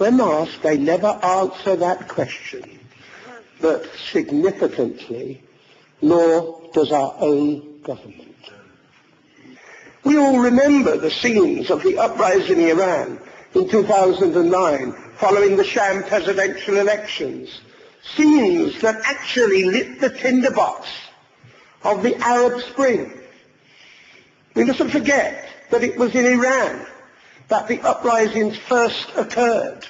When asked, they never answer that question, but significantly, nor does our own government. We all remember the scenes of the uprising in Iran in 2009 following the sham presidential elections, scenes that actually lit the tinderbox of the Arab Spring. We mustn't forget that it was in Iran that the uprisings first occurred.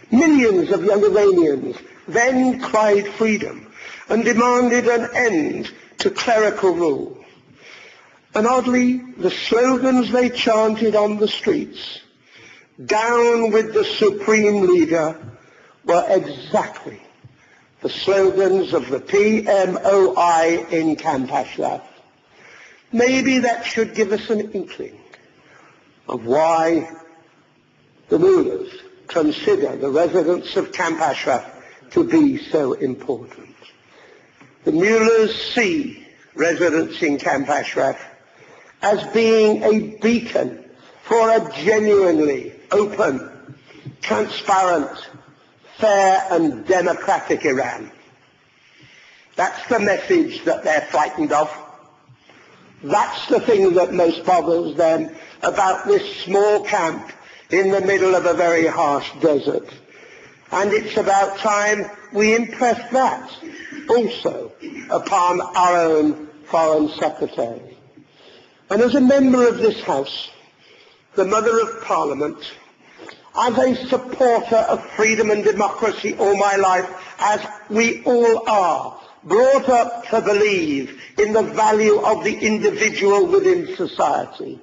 Millions of young Iranians then cried freedom and demanded an end to clerical rule. And oddly, the slogans they chanted on the streets, "Down with the supreme leader," were exactly the slogans of the PMOI in Camp Ashraf. Maybe that should give us an inkling of why the rulers consider the residents of Camp Ashraf to be so important. The rulers see residents in Camp Ashraf as being a beacon for a genuinely open, transparent, fair and democratic Iran. That's the message that they're frightened of. That's the thing that most bothers them about this small camp in the middle of a very harsh desert. And it's about time we impress that also upon our own Foreign Secretary. And as a member of this House, the Mother of Parliament, as a supporter of freedom and democracy all my life, as we all are, brought up to believe in the value of the individual within society.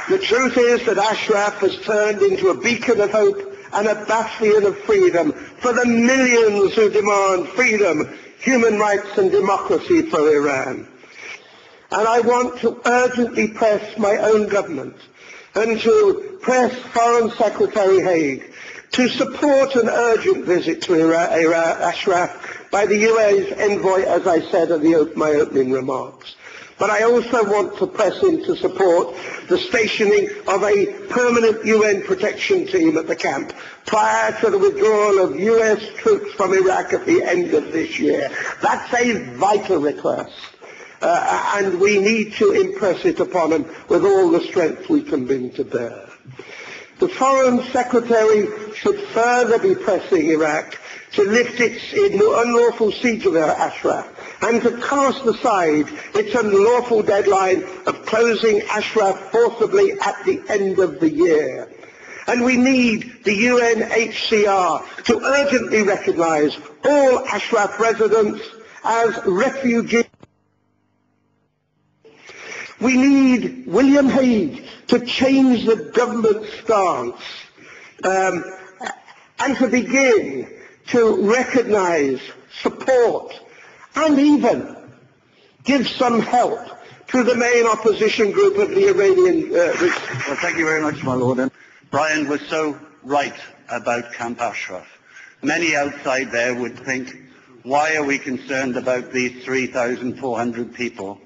The truth is that Ashraf has turned into a beacon of hope and a bastion of freedom for the millions who demand freedom, human rights and democracy for Iran. And I want to urgently press my own government and to press Foreign Secretary Haig to support an urgent visit to Ashraf by the UAE's envoy, as I said in my opening remarks. But I also want to press him to support the stationing of a permanent UN protection team at the camp prior to the withdrawal of US troops from Iraq at the end of this year. That's a vital request. And we need to impress it upon him with all the strength we can bring to bear. The Foreign Secretary should further be pressing Iraq to lift its unlawful siege of Ashraf and to cast aside its unlawful deadline of closing Ashraf forcibly at the end of the year. And we need the UNHCR to urgently recognize all Ashraf residents as refugees. We need William Hague to change the government stance and to begin to recognize, support, and even give some help to the main opposition group of the Iranian... Well, thank you very much, my Lord. And Brian was so right about Camp Ashraf. Many outside there would think, why are we concerned about these 3,400 people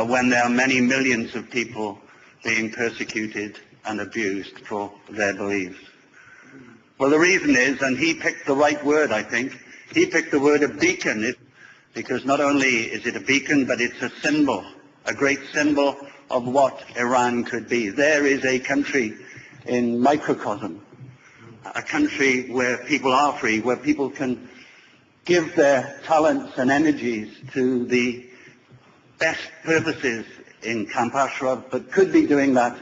when there are many millions of people being persecuted and abused for their beliefs? Well, the reason is, and he picked the right word, I think, he picked the word of beacon, because not only is it a beacon, but it's a symbol, a great symbol of what Iran could be. There is a country in microcosm, a country where people are free, where people can give their talents and energies to the best purposes in Camp Ashraf, but could be doing that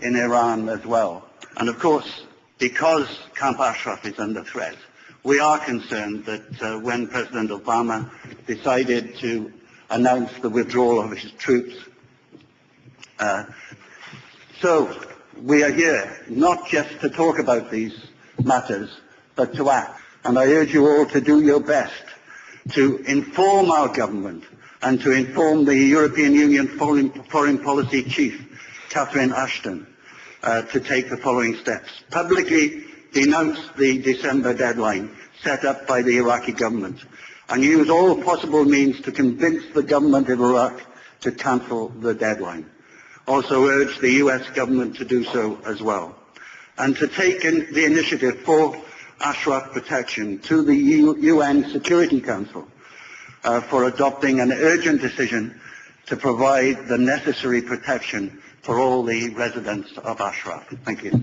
in Iran as well. And of course, because Camp Ashraf is under threat, we are concerned that when President Obama decided to announce the withdrawal of his troops, so we are here not just to talk about these matters, but to act. And I urge you all to do your best to inform our government and to inform the European Union Foreign Policy Chief, Catherine Ashton, to take the following steps. Publicly denounce the December deadline set up by the Iraqi government and use all possible means to convince the government of Iraq to cancel the deadline. Also urge the US government to do so as well. and to take the initiative for Ashraf protection to the UN Security Council for adopting an urgent decision to provide the necessary protection for all the residents of Ashraf. Thank you.